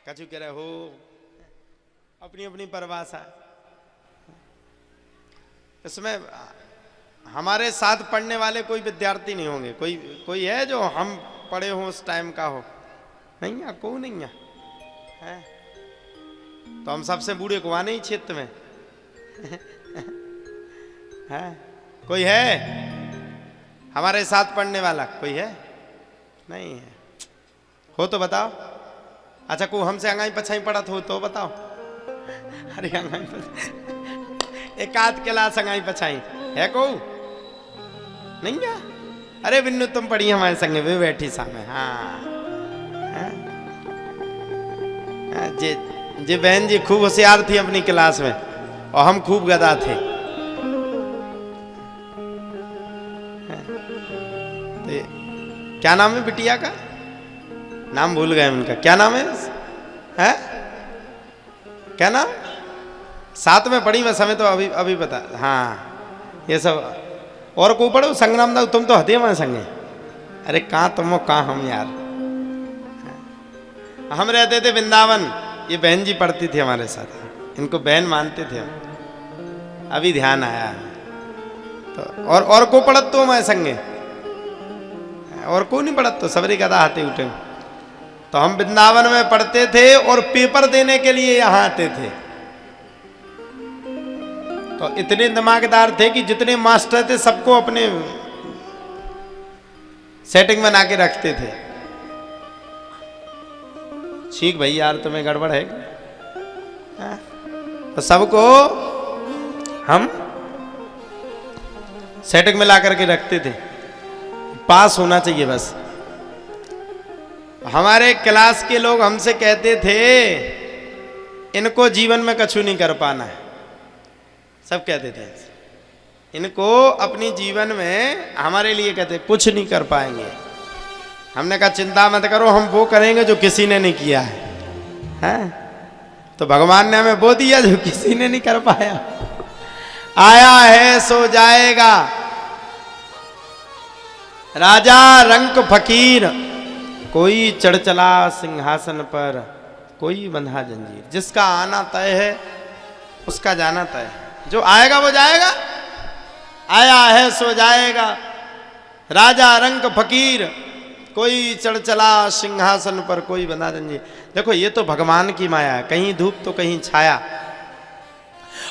कछु कह रहे हो, अपनी अपनी परिभाषा। इसमें हमारे साथ पढ़ने वाले कोई विद्यार्थी नहीं होंगे, कोई है जो हम पढ़े हो उस टाइम का हो? नहीं है, कोई नहीं है। तो हम सबसे बूढ़े को आने ही क्षेत्र में है? कोई है हमारे साथ पढ़ने वाला? कोई है? नहीं है। हो तो बताओ। अच्छा, को हमसे अंगाई पछाई पढ़त हो तो बताओ। अरे अंगाई पछाई एक आध क्लास अंगाई पछाई है को? नहीं है। अरे बिन्नू तुम पढ़ी हमारे संगे, वे बैठी सामने। हाँ, जे बहन जी खूब होशियार थी अपनी क्लास में और हम खूब गधा थे। तो क्या नाम है बिटिया का? नाम भूल गए उनका, क्या नाम है? क्या नाम? साथ में पढ़ी मैं समय तो अभी बता। हाँ, ये सब। और को पढ़ो संग्राम दाऊ, तुम तो हदे में संगे। अरे कहाँ तुम हो कहाँ हम यार। हम रहते थे वृंदावन, ये बहन जी पढ़ती थी हमारे साथ, इनको बहन मानते थे हम। अभी ध्यान आया तो। और को पढ़त तो हमारे संगे, और को नहीं पढ़त तो सबरी गदा आते उठे। तो हम वृंदावन में पढ़ते थे और पेपर देने के लिए यहाँ आते थे। तो इतने दिमागदार थे कि जितने मास्टर थे सबको अपने सेटिंग बना के रखते थे। ठीक भाई यार, तुम्हें गड़बड़ है? तो सबको हम सेटिंग में ला करके रखते थे, पास होना चाहिए बस। हमारे क्लास के लोग हमसे कहते थे इनको जीवन में कछु नहीं कर पाना है। सब कहते थे इनको अपनी जीवन में, हमारे लिए कहते कुछ नहीं कर पाएंगे। हमने कहा चिंता मत करो, हम वो करेंगे जो किसी ने नहीं किया है। तो भगवान ने हमें वो दिया जो किसी ने नहीं कर पाया। आया है सो जाएगा, राजा रंक फकीर, कोई चढ़ चला सिंहासन पर, कोई बंधा जंजीर। जिसका आना तय है उसका जाना तय है। जो आएगा वो जाएगा। आया है सो जाएगा, राजा रंक फकीर, कोई चढ़ चला सिंहासन पर, कोई बंधा जंजीर। देखो ये तो भगवान की माया है, कहीं धूप तो कहीं छाया।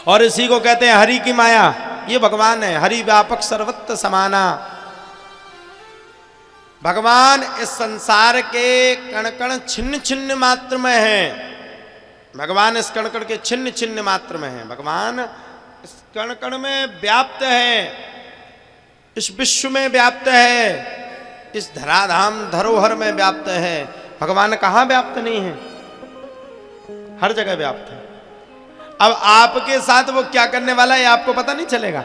और इसी को कहते हैं हरि की माया। ये भगवान है, हरि व्यापक सर्वत्र समाना। भगवान इस संसार के कण कण छिन्न छिन्न मात्र में है। भगवान इस कण कण के छिन्न छिन्न मात्र में है। भगवान इस कण कण में व्याप्त है, इस विश्व में व्याप्त है, इस धराधाम धरोहर में व्याप्त है। भगवान कहाँ व्याप्त नहीं है? हर जगह व्याप्त है। अब आपके साथ वो क्या करने वाला है आपको पता नहीं चलेगा।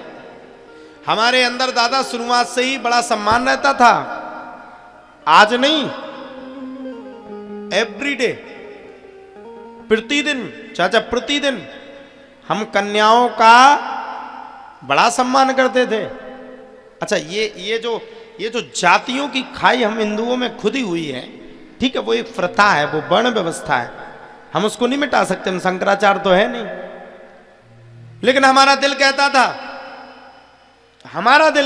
हमारे अंदर दादा शुरुआत से ही बड़ा सम्मान रहता था। आज नहीं, एवरीडे, प्रतिदिन, चाचा प्रतिदिन हम कन्याओं का बड़ा सम्मान करते थे। अच्छा, ये जो जातियों की खाई हम हिंदुओं में खुदी हुई है, ठीक है, वो एक प्रथा है, वो वर्ण व्यवस्था है, हम उसको नहीं मिटा सकते। हम शंकराचार्य तो है नहीं, लेकिन हमारा दिल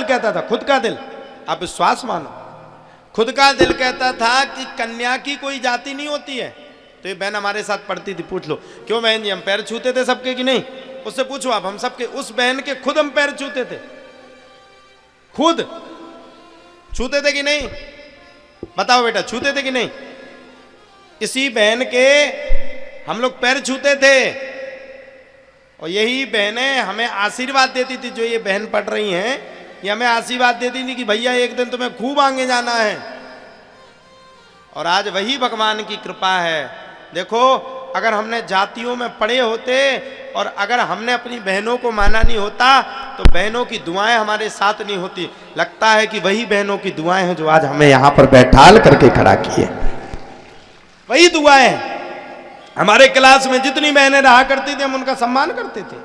कहता था, खुद का दिल, आप विश्वास मानो, खुद का दिल कहता था कि कन्या की कोई जाति नहीं होती है। तो ये बहन हमारे साथ पढ़ती थी, पूछ लो क्यों बहन जी हम पैर छूते थे सबके कि नहीं? उससे पूछो आप, हम सबके, उस बहन के खुद हम पैर छूते थे, खुद छूते थे कि नहीं? बताओ बेटा, छूते थे कि नहीं? इसी बहन के हम लोग पैर छूते थे। और यही बहनें हमें आशीर्वाद देती थी। जो ये बहन पढ़ रही हैं, ये हमें आशीर्वाद देती थी कि भैया एक दिन तुम्हें खूब आगे जाना है। और आज वही भगवान की कृपा है। देखो, अगर हमने जातियों में पढ़े होते और अगर हमने अपनी बहनों को माना नहीं होता तो बहनों की दुआएं हमारे साथ नहीं होती। लगता है कि वही बहनों की दुआएं हैं जो आज हमें यहां पर बैठाल करके खड़ा किए। वही दुआएं। हमारे क्लास में जितनी बहनें रहा करती थी हम उनका सम्मान करते थे।